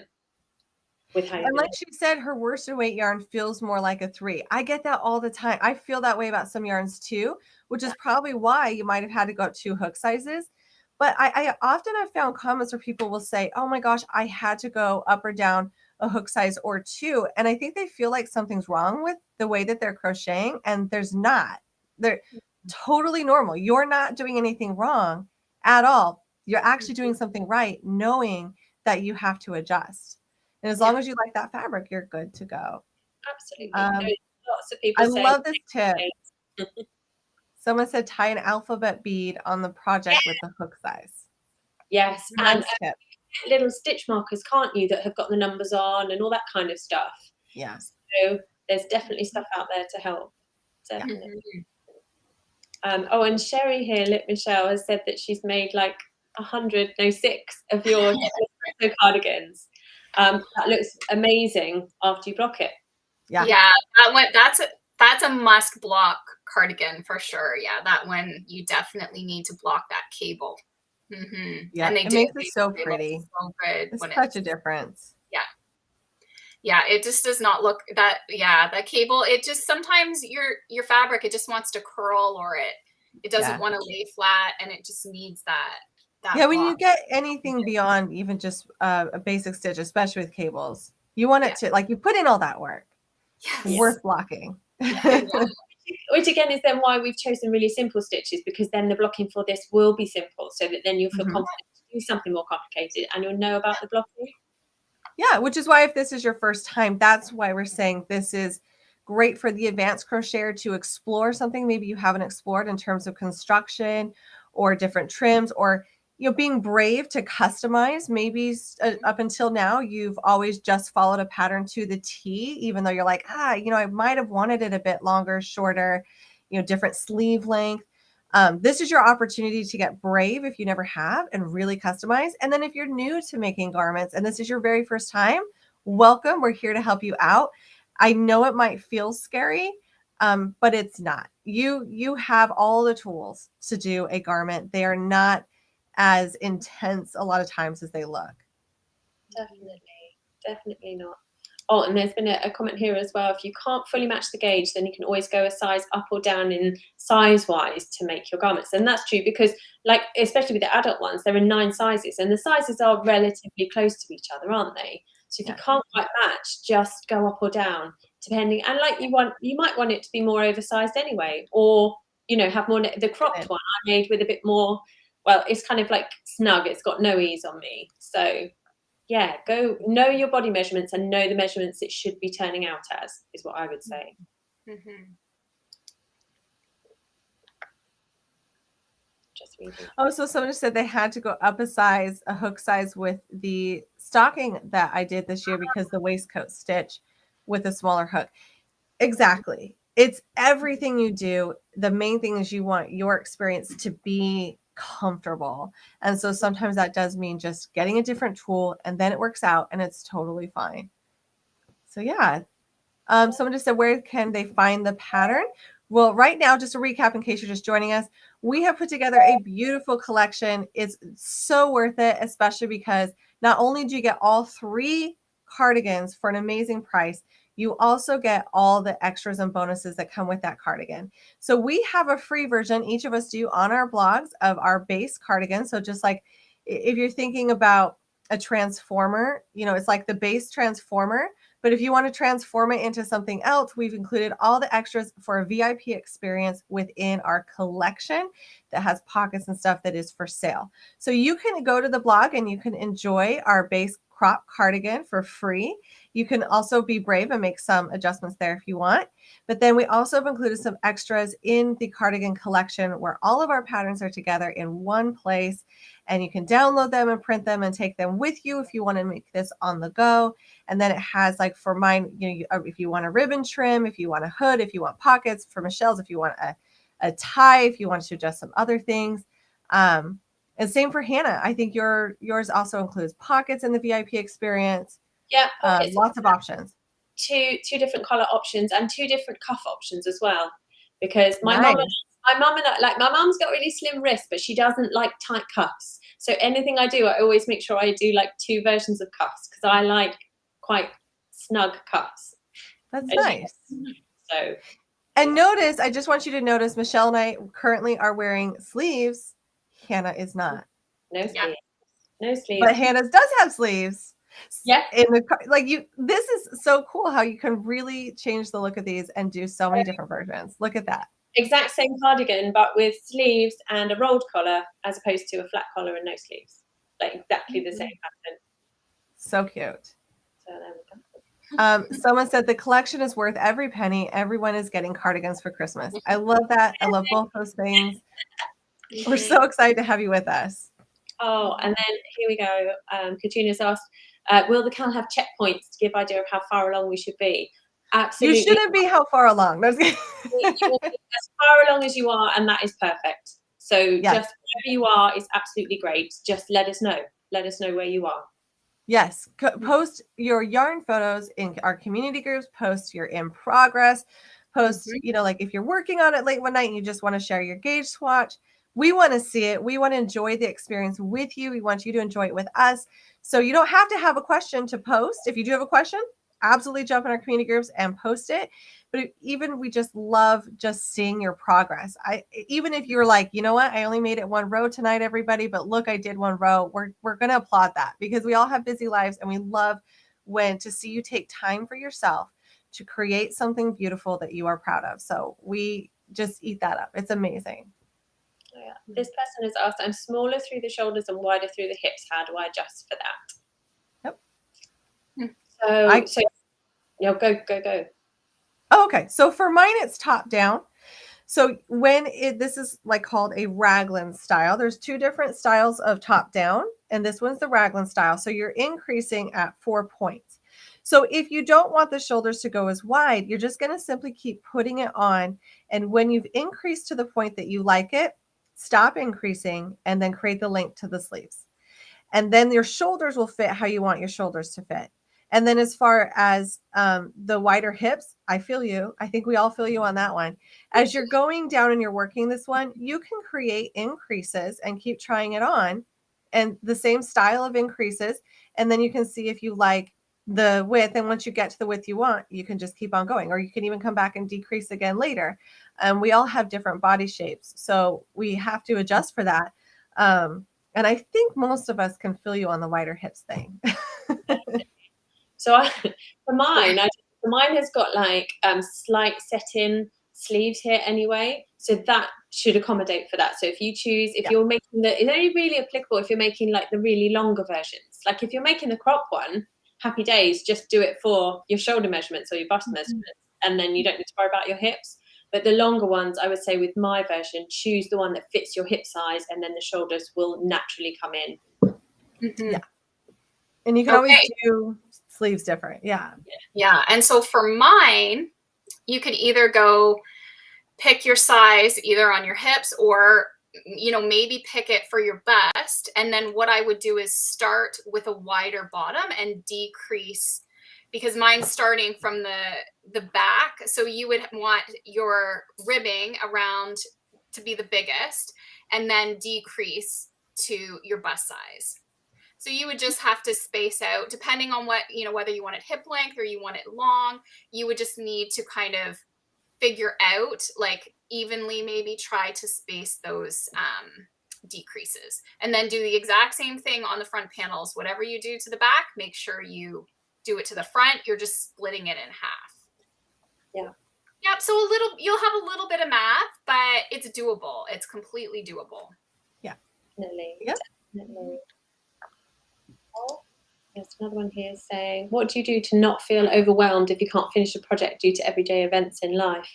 with how you and like she said, her worsted weight yarn feels more like a 3. I get that all the time. I feel that way about some yarns too, which is probably why you might have had to go up 2 hook sizes. But I often have found comments where people will say, oh my gosh, I had to go up or down a hook size or 2. And I think they feel like something's wrong with the way that they're crocheting, and there's not. They're totally normal. You're not doing anything wrong at all. You're actually doing something right, knowing that you have to adjust. And as long as you like that fabric, you're good to go. Absolutely. Lots of people I love this tip. Someone said tie an alphabet bead on the project with the hook size. Yes. And little stitch markers, can't you, that have got the numbers on and all that kind of stuff. Yeah. So there's definitely stuff out there to help. Definitely. And Sherry here, Lip Michelle, has said that she's made like 6 of your cardigans. That looks amazing after you block it. Yeah, that's a must block cardigan for sure. Yeah, that one you definitely need to block that cable. Yeah, and it makes it so pretty. So good. It's such a difference. Yeah, it just does not look that. Yeah, that cable. It just sometimes your fabric it just wants to curl or it doesn't want to lay flat, and it just needs that. Yeah, when you get anything beyond even just a basic stitch, especially with cables, you want it to like you put in all that work. Worth blocking. Which again is then why we've chosen really simple stitches, because then the blocking for this will be simple, so that then you'll feel confident to do something more complicated and you'll know about the blocking. Yeah, which is why if this is your first time, that's why we're saying this is great for the advanced crocheter to explore something maybe you haven't explored in terms of construction or different trims, or being brave to customize. Maybe up until now you've always just followed a pattern to the T, even though you're like, I might have wanted it a bit longer, shorter, different sleeve length. This is your opportunity to get brave if you never have and really customize. And then if you're new to making garments and this is your very first time, welcome. We're here to help you out. I know it might feel scary, but it's not. You have all the tools to do a garment. They are not as intense a lot of times as they look. Definitely not. Oh, and there's been a comment here as well. If you can't fully match the gauge, then you can always go a size up or down in size-wise to make your garments. And that's true because, like, especially with the adult ones, there are 9 sizes, and the sizes are relatively close to each other, aren't they? So if you can't quite match, just go up or down, depending. And like you might want it to be more oversized anyway, or have more. The cropped one I made with a bit more. Well, it's kind of like snug. It's got no ease on me, so. Yeah, go know your body measurements and know the measurements it should be turning out as, is what I would say. Just reading. Oh, so someone just said they had to go up a hook size with the stocking that I did this year because the waistcoat stitch with a smaller hook. Exactly. It's everything you do. The main thing is you want your experience to be comfortable. And so sometimes that does mean just getting a different tool and then it works out and it's totally fine. So yeah. Someone just said, where can they find the pattern? Well, right now, just a recap in case you're just joining us, we have put together a beautiful collection. It's so worth it, especially because not only do you get all 3 cardigans for an amazing price, you also get all the extras and bonuses that come with that cardigan. So we have a free version, each of us do, on our blogs of our base cardigan. So just like if you're thinking about a transformer, it's like the base transformer. But if you want to transform it into something else, we've included all the extras for a VIP experience within our collection that has pockets and stuff that is for sale. So you can go to the blog and you can enjoy our base crop cardigan for free. You can also be brave and make some adjustments there if you want. But then we also have included some extras in the cardigan collection where all of our patterns are together in one place, and you can download them and print them and take them with you if you want to make this on the go. And then it has, like, for mine, if you want a ribbon trim, if you want a hood, if you want pockets, for Michelle's, if you want a tie, if you want to adjust some other things. And same for Hannah. I think yours also includes pockets in the VIP experience. Yeah, pockets. Lots of options. Two different color options and two different cuff options as well. Because my Nice. mum and I, like, my mum's got really slim wrists, but she doesn't like tight cuffs. So anything I do, I always make sure I do like two versions of cuffs because I like quite snug cuffs. That's nice. So, and notice, I just want you to notice, Michelle and I currently are wearing sleeves. Hannah is not. No sleeves. Yeah. No sleeves. But Hannah's does have sleeves. Yeah. This is so cool how you can really change the look of these and do so many different versions. Look at that. Exact same cardigan, but with sleeves and a rolled collar as opposed to a flat collar and no sleeves. Like exactly the same pattern. So cute. So there we go. Someone said the collection is worth every penny. Everyone is getting cardigans for Christmas. I love that. I love both those things. We're so excited to have you with us. Oh, and then here we go. Katrina's asked, will the cal have checkpoints to give idea of how far along we should be? Absolutely. You shouldn't be how far along. You will be as far along as you are, and that is perfect. So yes. Just wherever you are is absolutely great. Just let us know. Let us know where you are. Yes. Post your yarn photos in our community groups. Post your in progress. Post, like if you're working on it late one night and you just want to share your gauge swatch. We want to see it. We want to enjoy the experience with you. We want you to enjoy it with us. So you don't have to have a question to post. If you do have a question, absolutely jump in our community groups and post it. But we just love just seeing your progress. Even if you're like, you know what, I only made it one row tonight, everybody, but look, I did one row. We're going to applaud that because we all have busy lives, and we love to see you take time for yourself to create something beautiful that you are proud of. So we just eat that up. It's amazing. Yeah. This person has asked, I'm smaller through the shoulders and wider through the hips. How do I adjust for that? Yep. So go. Oh, okay. So for mine, it's top down. So this is like called a raglan style. There's two different styles of top down, and this one's the raglan style. So you're increasing at 4 points. So if you don't want the shoulders to go as wide, you're just going to simply keep putting it on. And when you've increased to the point that you like it, stop increasing and then create the length to the sleeves. And then your shoulders will fit how you want your shoulders to fit. And then as far as the wider hips, I feel you. I think we all feel you on that one. As you're going down and you're working this one, you can create increases and keep trying it on and the same style of increases. And then you can see if you like the width. And once you get to the width you want, you can just keep on going, or you can even come back and decrease again later. We all have different body shapes, so we have to adjust for that. And I think most of us can feel you on the wider hips thing. So mine has got like slight set-in sleeves here anyway, so that should accommodate for that. So if you choose, you're making it's only really applicable if you're making like the really longer versions. Like if you're making the crop one, happy days, just do it for your shoulder measurements or your bust measurements, and then you don't need to worry about your hips. But the longer ones, I would say with my version, choose the one that fits your hip size, and then the shoulders will naturally come in. Mm-hmm. Yeah. And you can always do sleeves different. Yeah. Yeah. And so for mine, you could either go pick your size either on your hips or, maybe pick it for your bust. And then what I would do is start with a wider bottom and decrease, because mine's starting from the back. So you would want your ribbing around to be the biggest and then decrease to your bust size. So you would just have to space out, depending on what, whether you want it hip length or you want it long, you would just need to kind of figure out, like, evenly maybe try to space those decreases, and then do the exact same thing on the front panels. Whatever you do to the back, make sure you do it to the front. You're just splitting it in half. Yeah. Yep. So you'll have a little bit of math, but it's doable. It's completely doable. Yeah. Definitely. Yep. Definitely. Oh, there's another one here saying, what do you do to not feel overwhelmed if you can't finish a project due to everyday events in life?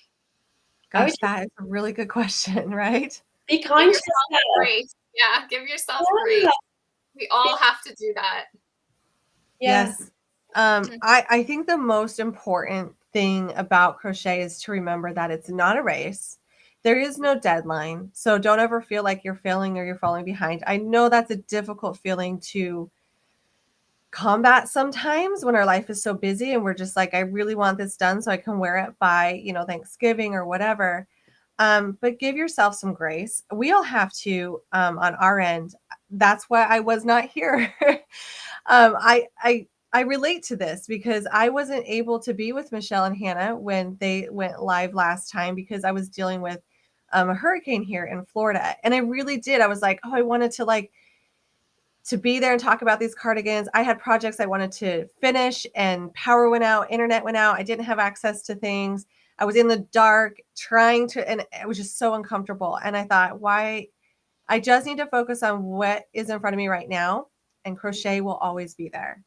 Gosh, that is a really good question, right? Be kind to yourself grace. Yeah, give yourself grace. We all have to do that. Yeah. Yes. I think the most important thing about crochet is to remember that it's not a race. There is no deadline. So don't ever feel like you're failing or you're falling behind. I know that's a difficult feeling to combat sometimes when our life is so busy and we're just like, I really want this done so I can wear it by, Thanksgiving or whatever. But give yourself some grace. We all have to, on our end. That's why I was not here. I relate to this because I wasn't able to be with Michelle and Hannah when they went live last time because I was dealing with a hurricane here in Florida. And I really did. I was like, oh, I wanted to be there and talk about these cardigans. I had projects I wanted to finish and power went out, internet went out. I didn't have access to things. I was in the dark and it was just so uncomfortable. And I thought, why? I just need to focus on what is in front of me right now. And crochet will always be there.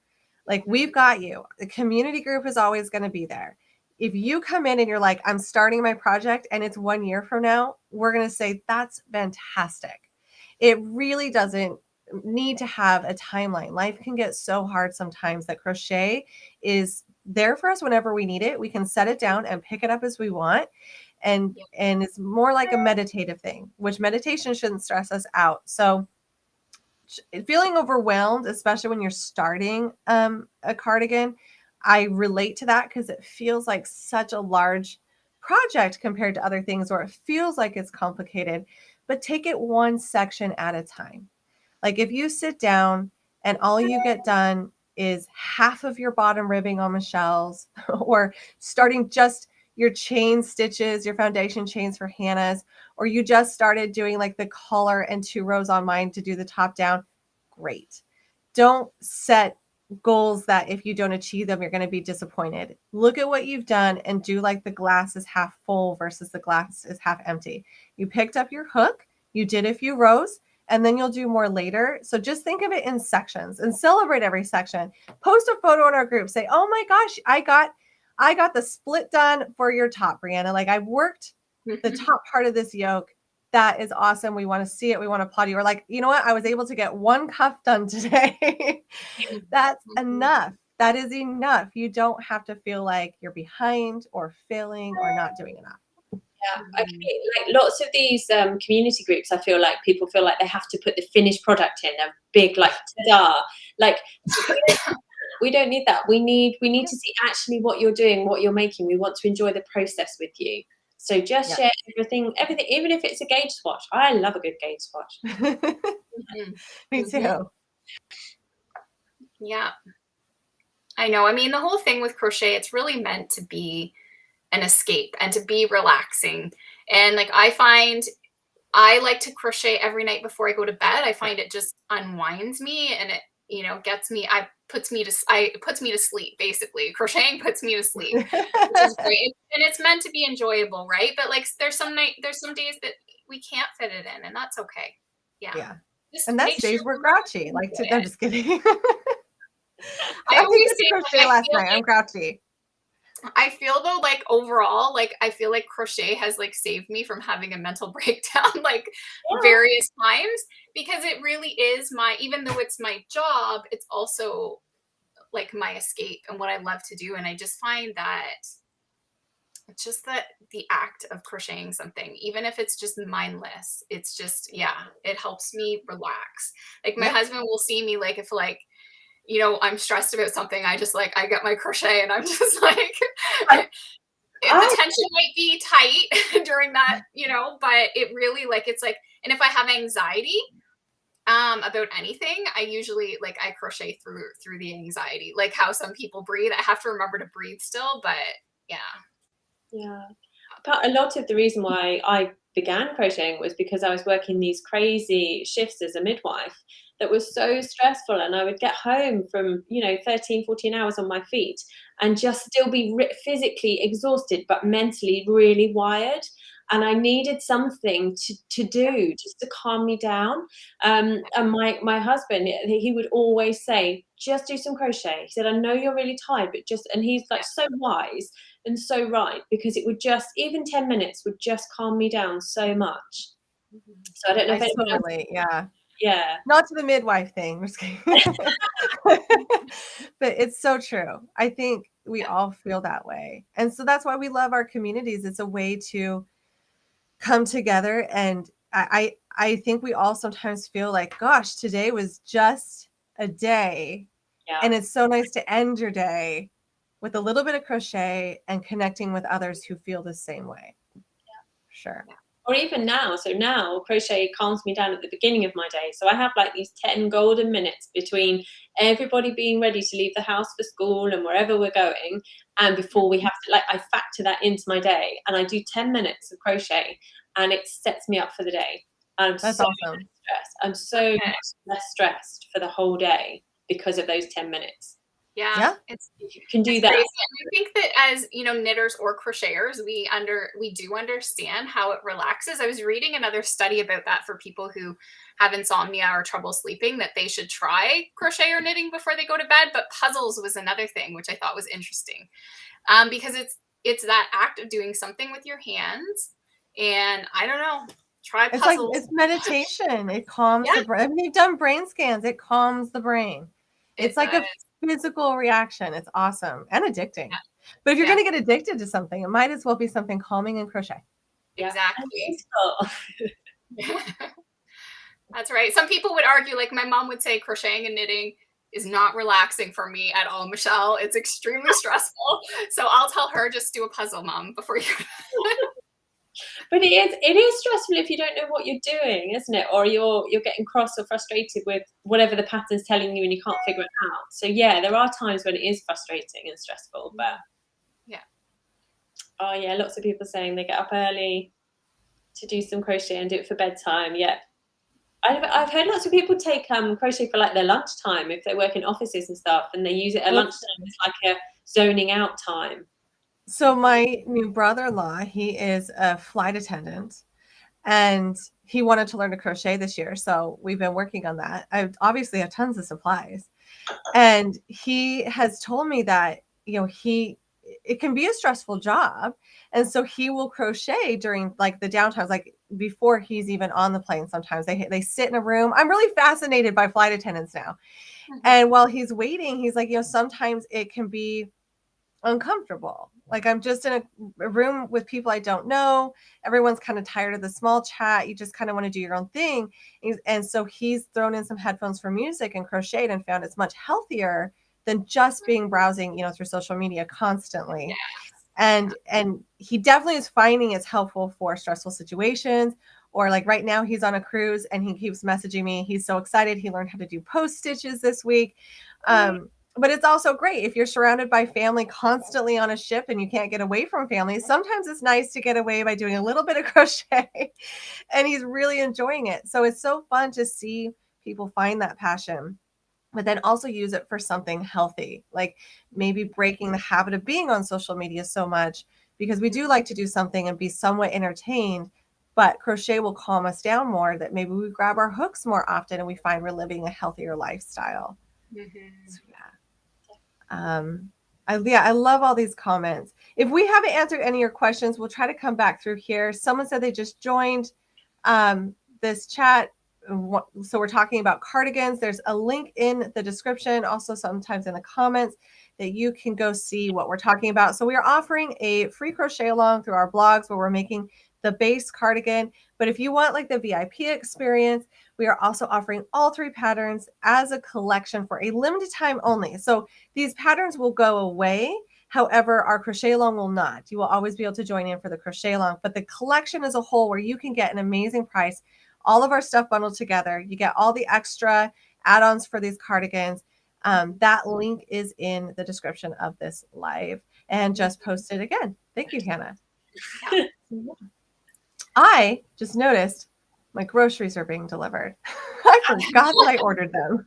Like, we've got you. The community group is always going to be there. If you come in and you're like, I'm starting my project and it's 1 year from now, we're going to say, that's fantastic. It really doesn't need to have a timeline. Life can get so hard sometimes that crochet is there for us whenever we need it. We can set it down and pick it up as we want. And it's more like a meditative thing, which meditation shouldn't stress us out. So feeling overwhelmed, especially when you're starting a cardigan, I relate to that because it feels like such a large project compared to other things, or it feels like it's complicated, but take it one section at a time. Like, if you sit down and all you get done is half of your bottom ribbing on Michelle's, or starting just your chain stitches, your foundation chains for Hannah's, or you just started doing like the collar and 2 rows on mine to do the top down, great. Don't set goals that if you don't achieve them, you're going to be disappointed. Look at what you've done and do like the glass is half full versus the glass is half empty. You picked up your hook, you did a few rows, and then you'll do more later. So just think of it in sections and celebrate every section. Post a photo in our group. Say, oh my gosh, I got the split done for your top, Brianna. Like, I worked the top part of this yoke. That is awesome. We want to see it. We want to applaud you. Or like, you know what? I was able to get 1 cuff done today. That's enough. That is enough. You don't have to feel like you're behind or failing or not doing enough. Yeah, okay. Like lots of these community groups, I feel like people feel like they have to put the finished product in a big like ta-da. Like, we don't need that. We need to see actually what you're doing, what you're making. We want to enjoy the process with you. So just share everything, even if it's a gauge swatch. I love a good gauge swatch. Me too. Yeah. I know. I mean, the whole thing with crochet, it's really meant to be an escape and to be relaxing. And like, I find I like to crochet every night before I go to bed. I find it just unwinds me, and it, gets me, it puts me to sleep, basically. Crocheting puts me to sleep, which is great. And it's meant to be enjoyable, right? But like, there's some days that we can't fit it in, and that's okay. Yeah. Just and that's days we're grouchy. Like, I'm just kidding. I always say crochet last night. I'm grouchy. I feel though, like overall, like I feel like crochet has like saved me from having a mental breakdown like various times, because it really is even though it's my job, it's also like my escape and what I love to do. And I just find that it's just that the act of crocheting something, even if it's just mindless, it's just, it helps me relax. Like my husband will see me like, if like, I'm stressed about something, I just like, I get my crochet and I'm just like, the tension might be tight during that, but it really like, it's like, and if I have anxiety, About anything, I usually like I crochet through the anxiety, like how some people breathe. I have to remember to breathe still, but yeah. Yeah. But a lot of the reason why I began crocheting was because I was working these crazy shifts as a midwife that was so stressful, and I would get home from 13, 14 hours on my feet and just still be physically exhausted but mentally really wired, and I needed something to do just to calm me down. And my husband, he would always say, just do some crochet. He said, I know you're really tired, but just, and he's like so wise and so right, because it would just, even 10 minutes would just calm me down so much. So I don't know if anyone else, Totally, yeah. yeah. Not to the midwife thing. I'm just kidding. But it's so true. I think we all feel that way. And so that's why we love our communities. It's a way to come together. And I think we all sometimes feel like, gosh, today was just a day. Yeah. And it's so nice to end your day with a little bit of crochet and connecting with others who feel the same way. Yeah. Sure. Yeah. Or even now. So now crochet calms me down at the beginning of my day. So I have like these 10 golden minutes between everybody being ready to leave the house for school and wherever we're going, and before we have to, like, I factor that into my day, and I do 10 minutes of crochet, and it sets me up for the day. I'm That's so awesome. less stressed. I'm so much less stressed for the whole day because of those 10 minutes. Yeah. You can do that. Crazy. And I think that as knitters or crocheters, we do understand how it relaxes. I was reading another study about that for people who have insomnia or trouble sleeping, that they should try crochet or knitting before they go to bed. But puzzles was another thing, which I thought was interesting, because it's that act of doing something with your hands. And I don't know, try puzzles. It's like, it's meditation. It calms the brain. I mean, you've done brain scans. It calms the brain. It's like a physical reaction. It's awesome and addicting. Yeah. But if you're going to get addicted to something, it might as well be something calming and crochet. Exactly. That's right. Some people would argue, like my mom would say, crocheting and knitting is not relaxing for me at all, Michelle. It's extremely stressful. So I'll tell her, just do a puzzle, Mom, before you. But it is stressful if you don't know what you're doing, isn't it? Or you're getting cross or frustrated with whatever the pattern's telling you and you can't figure it out. So yeah, there are times when it is frustrating and stressful, but yeah. Oh yeah, lots of people saying they get up early to do some crochet and do it for bedtime. Yeah. I've heard lots of people take crochet for like their lunchtime if they work in offices and stuff, and they use it at lunchtime. It's like a zoning out time. So my new brother-in-law, he is a flight attendant, and he wanted to learn to crochet this year. So we've been working on that. I obviously have tons of supplies, and he has told me that, it can be a stressful job. And so he will crochet during like the downtimes, like before he's even on the plane. Sometimes they sit in a room. I'm really fascinated by flight attendants now. Mm-hmm. And while he's waiting, he's like, sometimes it can be uncomfortable. Like I'm just in a room with people I don't know. Everyone's kind of tired of the small chat. You just kind of want to do your own thing. And so he's thrown in some headphones for music and crocheted and found it's much healthier than just being browsing, through social media constantly. Yeah. And he definitely is finding it's helpful for stressful situations. Or like right now he's on a cruise and he keeps messaging me. He's so excited. He learned how to do post stitches this week. But it's also great if you're surrounded by family constantly on a ship and you can't get away from family. Sometimes it's nice to get away by doing a little bit of crochet, and he's really enjoying it. So it's so fun to see people find that passion, but then also use it for something healthy, like maybe breaking the habit of being on social media so much, because we do like to do something and be somewhat entertained, but crochet will calm us down more, that maybe we grab our hooks more often and we find we're living a healthier lifestyle. Mm-hmm. So, yeah. I love all these comments. If we haven't answered any of your questions, we'll try to come back through here. Someone said they just joined this chat. So we're talking about cardigans. There's a link in the description, also sometimes in the comments, that you can go see what we're talking about. So we are offering a free crochet along through our blogs where we're making the base cardigan. But if you want like the VIP experience, we are also offering all 3 patterns as a collection for a limited time only. So these patterns will go away. However, our crochet along will not. You will always be able to join in for the crochet along, but the collection as a whole, where you can get an amazing price all of our stuff bundled together. You get all the extra add-ons for these cardigans. That link is in the description of this live and just posted again. Thank you, Hannah. Yeah. I just noticed my groceries are being delivered. I forgot that I ordered them.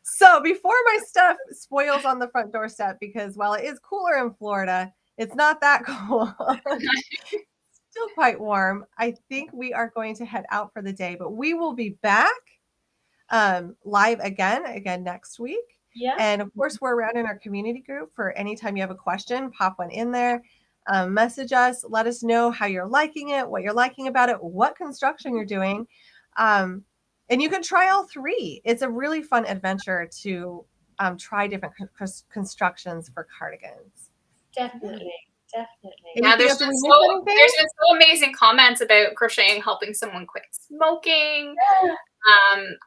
So before my stuff spoils on the front doorstep, because while it is cooler in Florida, it's not that cool. Still quite warm. I think we are going to head out for the day, but we will be back live again next week. Yeah. And of course, we're around in our community group for anytime you have a question, pop one in there. Message us, let us know how you're liking it, what you're liking about it, what construction you're doing. And you can try all three. It's a really fun adventure to try different constructions for cardigans. Definitely. Yeah, there's been so amazing comments about crocheting helping someone quit smoking.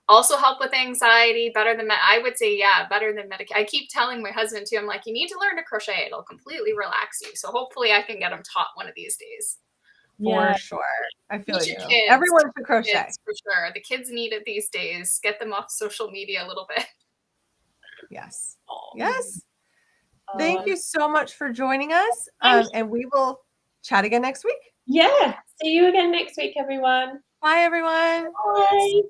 Also help with anxiety, better than I would say, better than medication. I keep telling my husband too, I'm like, you need to learn to crochet. It'll completely relax you. So hopefully I can get him taught one of these days. For sure. I feel Teach you. your kids, Everyone should crochet. kids, for sure. The kids need it these days. Get them off social media a little bit. Yes. Yes. Thank you so much for joining us. And we will chat again next week. Yeah. See you again next week, everyone. Bye, everyone. Bye.